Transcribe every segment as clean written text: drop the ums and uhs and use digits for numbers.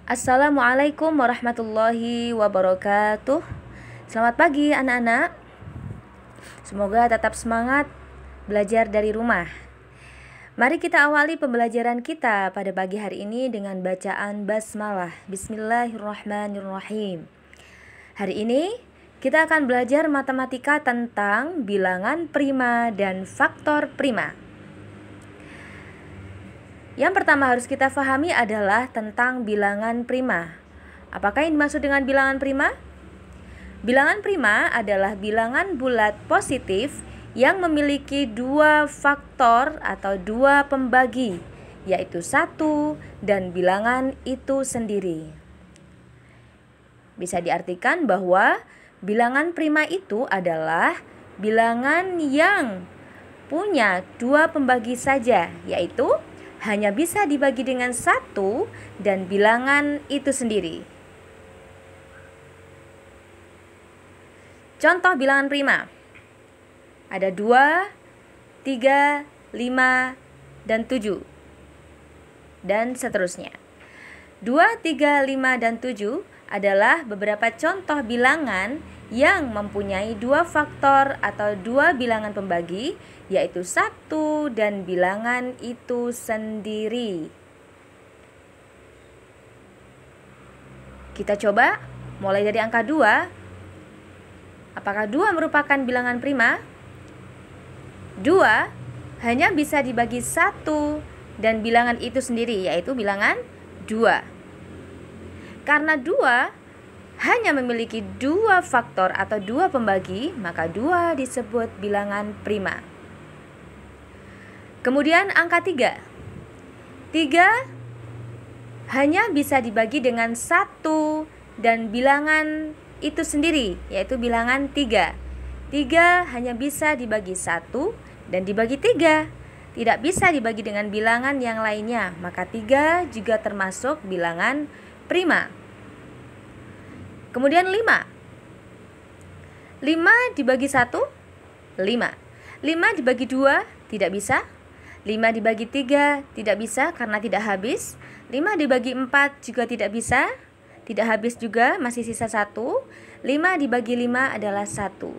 Assalamualaikum warahmatullahi wabarakatuh. Selamat pagi anak-anak. Semoga tetap semangat belajar dari rumah. Mari kita awali pembelajaran kita pada pagi hari ini dengan bacaan basmalah. Bismillahirrahmanirrahim. Hari ini kita akan belajar matematika tentang bilangan prima dan faktor prima. Yang pertama harus kita pahami adalah tentang bilangan prima. Apakah yang dimaksud dengan bilangan prima? Bilangan prima adalah bilangan bulat positif yang memiliki dua faktor atau dua pembagi, yaitu 1 dan bilangan itu sendiri. Bisa diartikan bahwa bilangan prima itu adalah bilangan yang punya dua pembagi saja, yaitu hanya bisa dibagi dengan 1 dan bilangan itu sendiri. Contoh bilangan prima. Ada 2, 3, 5, dan 7. Dan seterusnya. 2, 3, 5, dan 7 adalah beberapa contoh bilangan yang mempunyai dua faktor atau dua bilangan pembagi, yaitu 1 dan bilangan itu sendiri. Kita coba mulai dari angka 2. Apakah 2 merupakan bilangan prima? 2 hanya bisa dibagi 1 dan bilangan itu sendiri, yaitu bilangan 2. Karena 2 hanya memiliki dua faktor atau dua pembagi, maka 2 disebut bilangan prima. Kemudian angka 3. 3 hanya bisa dibagi dengan 1 dan bilangan itu sendiri, yaitu bilangan 3. 3 hanya bisa dibagi 1 dan dibagi 3. Tidak bisa dibagi dengan bilangan yang lainnya, maka 3 juga termasuk bilangan prima. Kemudian 5. 5 dibagi 1, 5. 5 dibagi 2, tidak bisa. 5 dibagi 3, tidak bisa karena tidak habis. 5 dibagi 4 juga tidak bisa. Tidak habis juga, masih sisa 1. 5 dibagi 5 adalah 1.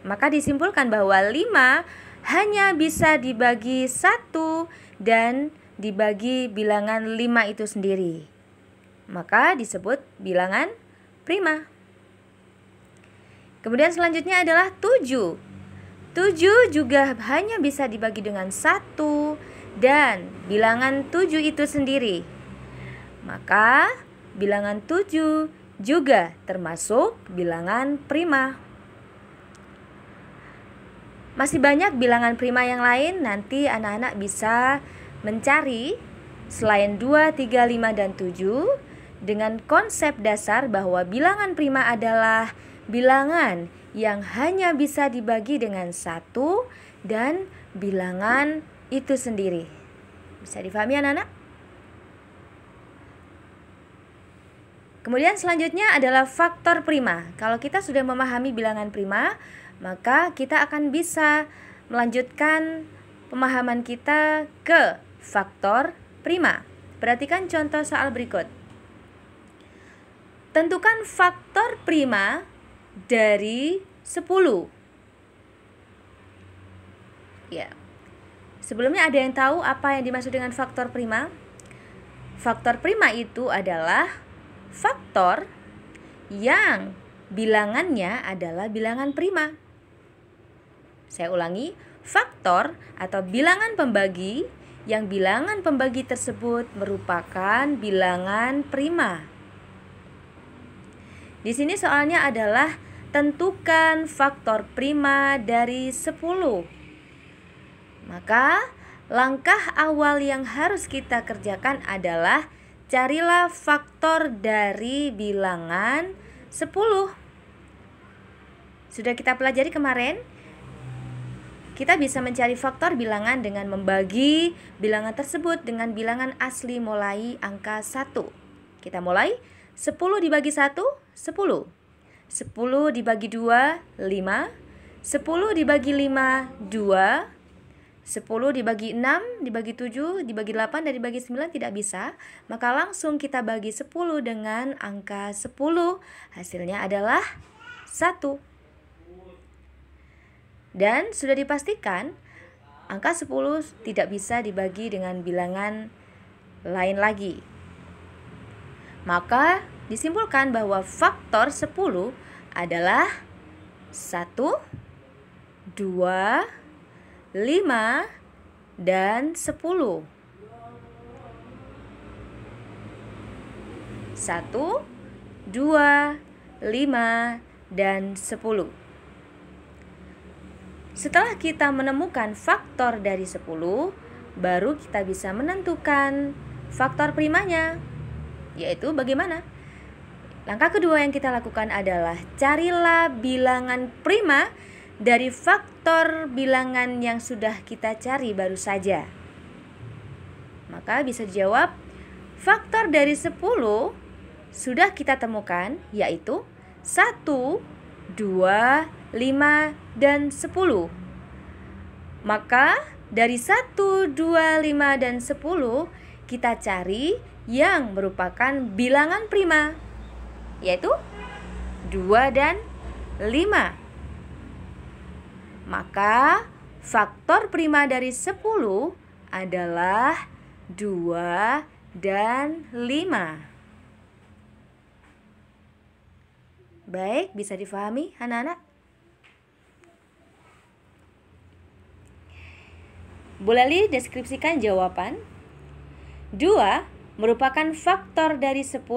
Maka disimpulkan bahwa 5 hanya bisa dibagi 1 dan dibagi bilangan 5 itu sendiri. Maka disebut bilangan prima. Kemudian selanjutnya adalah 7. 7 juga hanya bisa dibagi dengan 1 dan bilangan 7 itu sendiri. Maka bilangan 7 juga termasuk bilangan prima. Masih banyak bilangan prima yang lain, nanti anak-anak bisa mencari selain 2, 3, 5, dan 7 dengan konsep dasar bahwa bilangan prima adalah bilangan yang hanya bisa dibagi dengan 1 dan bilangan itu sendiri. Bisa difahami anak-anak? Kemudian selanjutnya adalah faktor prima. Kalau kita sudah memahami bilangan prima, maka kita akan bisa melanjutkan pemahaman kita ke faktor prima. Perhatikan contoh soal berikut. Tentukan faktor prima dari 10. Ya. Sebelumnya ada yang tahu apa yang dimaksud dengan faktor prima? Faktor prima itu adalah faktor yang bilangannya adalah bilangan prima. Saya ulangi, faktor atau bilangan pembagi yang bilangan pembagi tersebut merupakan bilangan prima. Di sini soalnya adalah tentukan faktor prima dari 10. Maka langkah awal yang harus kita kerjakan adalah carilah faktor dari bilangan 10. Sudah kita pelajari kemarin. Kita bisa mencari faktor bilangan dengan membagi bilangan tersebut dengan bilangan asli mulai angka 1. Kita mulai 10 dibagi 1, 10. 10 dibagi 2, 5. 10 dibagi 5, 2. 10 dibagi 6, dibagi 7, dibagi 8, dan dibagi 9 tidak bisa. Maka langsung kita bagi 10 dengan angka 10. Hasilnya adalah 1. Dan sudah dipastikan angka 10 tidak bisa dibagi dengan bilangan lain lagi. Maka disimpulkan bahwa faktor 10 adalah 1, 2, 5, dan 10. 1, 2, 5, dan 10. Setelah kita menemukan faktor dari 10, baru kita bisa menentukan faktor primanya. Yaitu bagaimana? Langkah kedua yang kita lakukan adalah carilah bilangan prima dari faktor bilangan yang sudah kita cari baru saja. Maka bisa dijawab, faktor dari 10 sudah kita temukan, yaitu 1, 2, 5, dan 10. Maka dari 1, 2, 5, dan 10 kita cari yang merupakan bilangan prima, yaitu 2 dan 5. Maka faktor prima dari 10 adalah 2 dan 5. Baik, bisa difahami anak-anak? Bu Leli deskripsikan jawaban. 2 merupakan faktor dari 10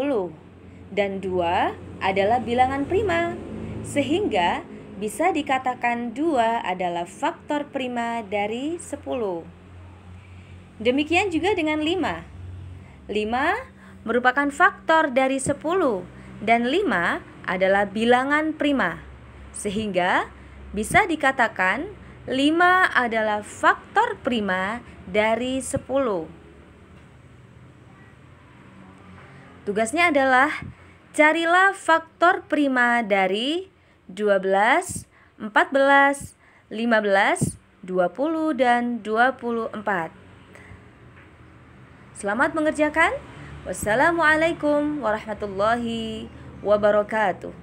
dan 2 adalah bilangan prima, sehingga bisa dikatakan 2 adalah faktor prima dari 10. Demikian juga dengan 5. 5 merupakan faktor dari 10 dan 5 adalah bilangan prima, sehingga bisa dikatakan 5 adalah faktor prima dari 10. Tugasnya adalah carilah faktor prima dari 12, 14, 15, 20, dan 24. Selamat mengerjakan. Wassalamualaikum warahmatullahi wabarakatuh.